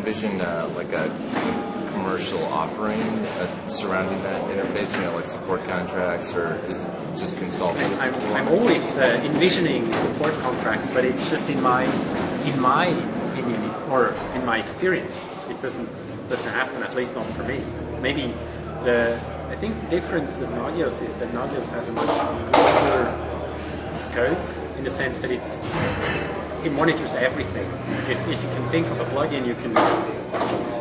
envision like a commercial offering surrounding that interface, like support contracts, or is it just consulting? I'm always envisioning support contracts, but it's just in my opinion or in my experience, it doesn't happen. At least not for me. Maybe I think the difference with Nagios is that Nagios has a much broader scope in the sense that it monitors everything. If you can think of a plugin, you can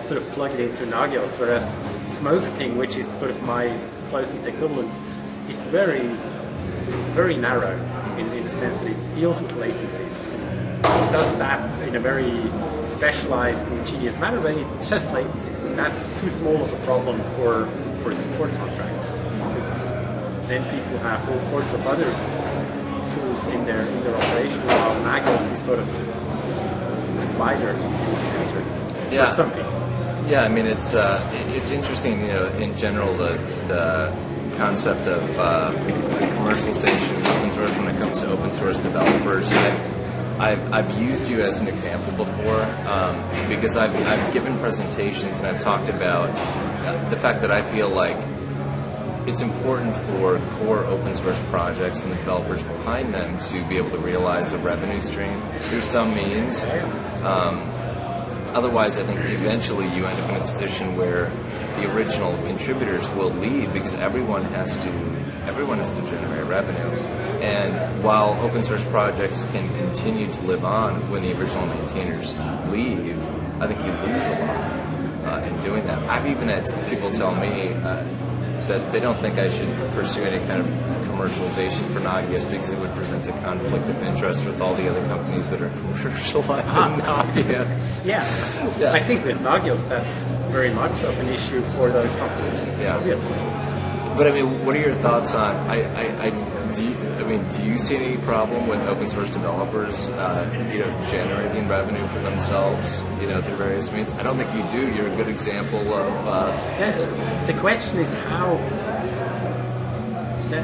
sort of plug it into Nagios, whereas Smokeping, which is sort of my closest equivalent, is very, very narrow in the sense that it deals with latencies. It does that in a very specialized and ingenious manner, but it's just latencies, and that's too small of a problem for a support contract, because then people have all sorts of other tools in their operation, while Nagios is sort of the spider in the center for some people. Yeah, I mean it's interesting, in general the concept of commercialization of open source when it comes to open source developers. I've used you as an example before because I've given presentations and I've talked about the fact that I feel like it's important for core open source projects and the developers behind them to be able to realize a revenue stream through some means. Otherwise, I think eventually you end up in a position where the original contributors will leave because everyone has to generate revenue. And while open source projects can continue to live on when the original maintainers leave, I think you lose a lot in doing that. I've even had people tell me that they don't think I should pursue any kind of commercialization for Nagios because it would present a conflict of interest with all the other companies that are commercializing Nagios. Yeah, I think with Nagios that's very much of an issue for those companies, obviously. But I mean, what are your thoughts on? Do you see any problem with open source developers, generating revenue for themselves, through various means? I don't think you do. You're a good example of. The question is how.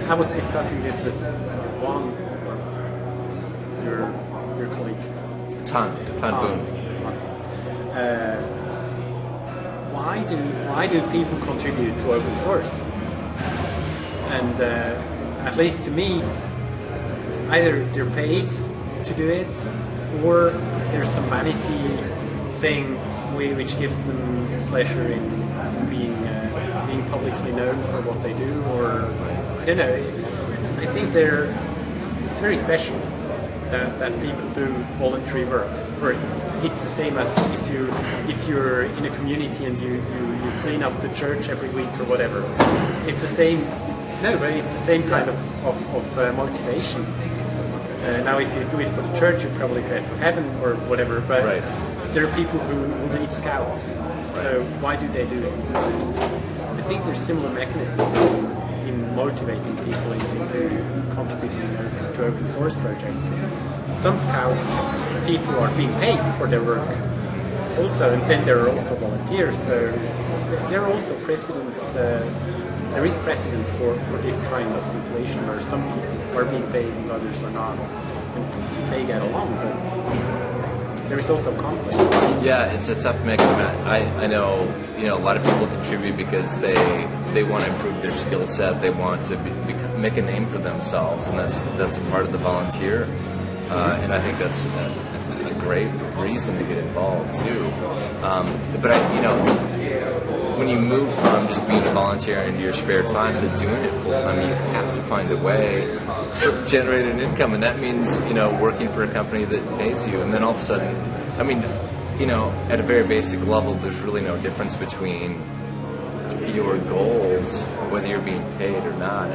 I was discussing this with Juan, your colleague. Tan Boon. Why do people contribute to open source? And at least to me, either they're paid to do it, or there's some vanity thing which gives them pleasure in being publicly known for what they do, or I don't know. I think it's very special that people do voluntary work. Or it's the same as if you're in a community and you clean up the church every week or whatever. It's the same. No, but it's the same kind of motivation. Now, if you do it for the church, you probably get to heaven or whatever. But there are people who need scouts. So why do they do it? I think there's similar mechanisms in motivating people into contributing to open source projects. Some scouts, people are being paid for their work also, and then there are also volunteers. So there are also precedents. There is precedence for this kind of situation where some people are being paid and others are not, and they get along, but there is also conflict. Yeah, it's a tough mix. I know, a lot of people contribute because they want to improve their skill set, they want to make a name for themselves, and that's a part of the volunteer, and I think that's a great reason to get involved too. But when you move from just being a volunteer into your spare time to doing it full time, you have to find a way to generate an income, and that means working for a company that pays you. And then all of a sudden, at a very basic level, there's really no difference between your goals, whether you're being paid or not.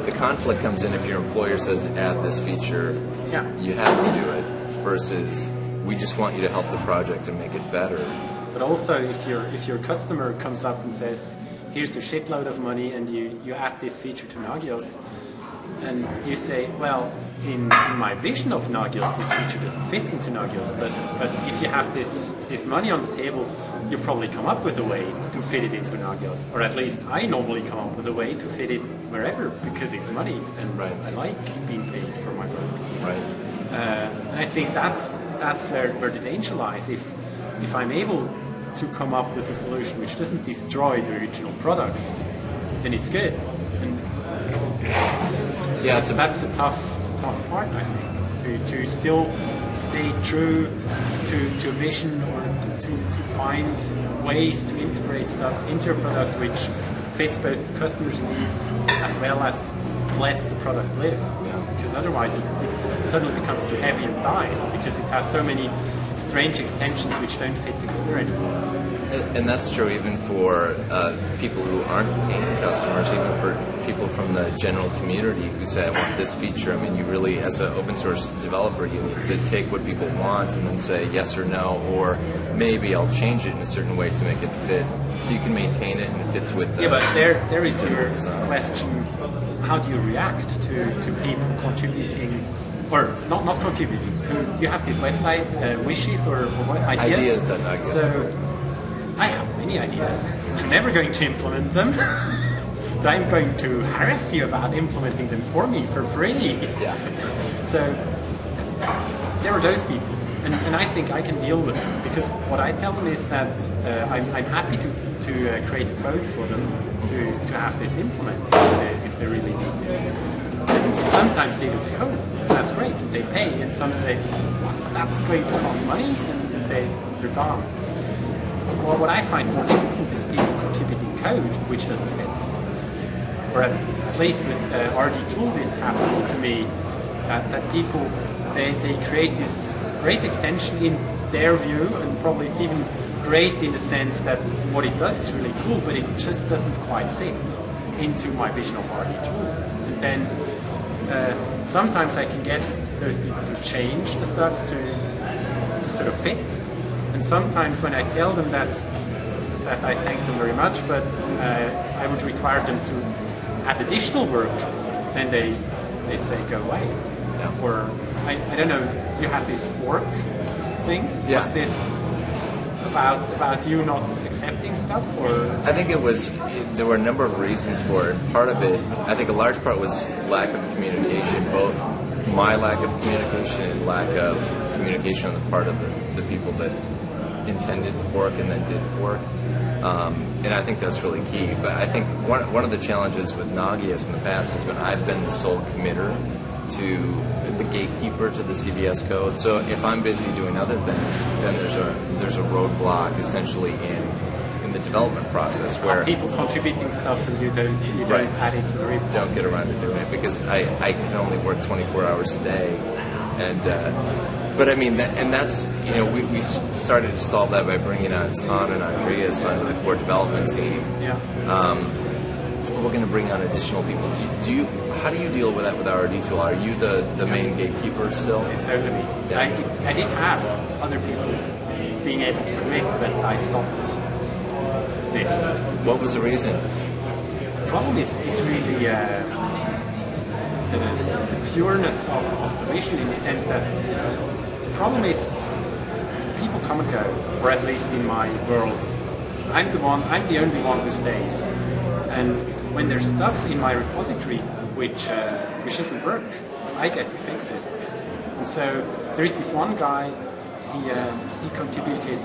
The conflict comes in if your employer says add this feature, you have to do it, versus we just want you to help the project and make it better. But also, if your customer comes up and says, here's a shitload of money and you add this feature to Nagios, and you say, well, in my vision of Nagios, this feature doesn't fit into Nagios, but if you have this money on the table, you probably come up with a way to fit it into Nagios, or at least I normally come up with a way to fit it wherever, because it's money, and I like being paid for my work. And I think that's where the danger lies. If I'm able to come up with a solution which doesn't destroy the original product, then it's good. And yeah, that's the tough part, I think, to still stay true to a vision, or to find ways to integrate stuff into a product which fits both the customer's needs as well as lets the product live. Because otherwise it suddenly becomes too heavy and dies, because it has so many strange extensions which don't fit together anymore. And that's true even for people who aren't paying customers, even for people from the general community who say, I want this feature. I mean, you really, as an open source developer, you need to take what people want and then say yes or no, or maybe I'll change it in a certain way to make it fit, so you can maintain it and it fits with them. Yeah, but there is your question, how do you react to people contributing, or not contributing? You have this website, wishes or what, ideas? Ideas.Nagios. So I have many ideas. I'm never going to implement them. But I'm going to harass you about implementing them for me for free. Yeah. So there are those people, and I think I can deal with them, because what I tell them is that I'm happy to create the code for them to have this implemented if they really need this. And sometimes they will say, oh, that's great, and they pay, and some say, that's going to cost money, and they're gone. Well, what I find more difficult is people contributing code which doesn't fit. Or at least with RRDTool, this happens to me, that people, they create this great extension in their view, and probably it's even great in the sense that what it does is really cool, but it just doesn't quite fit into my vision of RRDTool. And then sometimes I can get those people to change the stuff to sort of fit. And sometimes when I tell them that I thank them very much, but I would require them to add additional work, then they say go away. Yeah. Or I don't know, you have this fork thing. Yeah. Was this about you not accepting stuff, or? I think there were a number of reasons for it. Part of it, I think a large part was lack of communication, both my lack of communication and lack of communication on the part of the people that intended fork and then did fork. And I think that's really key. But I think one of the challenges with Nagios in the past has been I've been the sole committer to the gatekeeper to the CVS code. So if I'm busy doing other things, then there's a roadblock essentially in the development process where people contributing stuff and you don't right. add it to the repository. Don't get around to doing it because I can only work 24 hours a day, and but I mean that's we started to solve that by bringing on Ton and Andreas onto the core development team. Yeah. We're going to bring on additional people. How do you deal with that with RRDTool? Are you the main gatekeeper still? It's only me. Yeah. I did have other people being able to commit, but I stopped this. What was the reason? The problem is really the pureness of the vision, in the sense that the problem is people come and go, or at least in my world. I'm the only one who stays. And when there's stuff in my repository which doesn't work, I get to fix it. And so there is this one guy, he contributed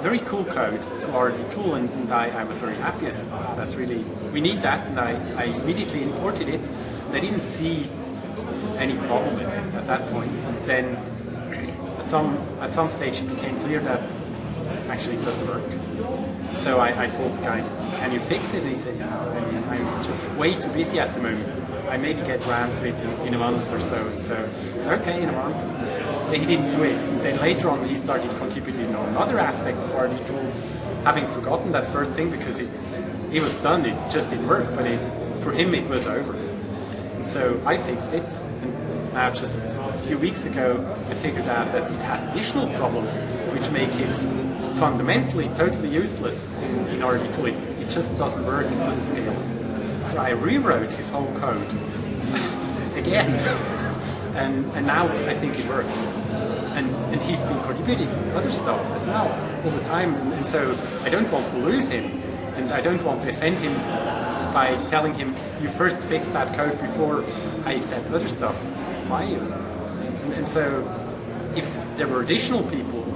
very cool code to RRDTool, and I was very happy. I said, wow, that's really, we need that, and I immediately imported it. And I didn't see any problem with it at that point. And then at some stage it became clear that actually it doesn't work. So I told the guy, can you fix it? And he said, no, I'm just way too busy at the moment. I maybe get around to it in a month or so. And so, okay, in a month. He didn't do it. And then later on he started contributing on another aspect of RRDTool, having forgotten that first thing because it was done, it just didn't work, but for him it was over. And so I fixed it, and now just a few weeks ago I figured out that it has additional problems which make it fundamentally totally useless in RRDTool. It just doesn't work, it doesn't scale. So I rewrote his whole code again, and now I think it works. And he's been contributing other stuff as well all the time, and so I don't want to lose him, and I don't want to offend him by telling him, you first fix that code before I accept other stuff. Why? And so if there were additional people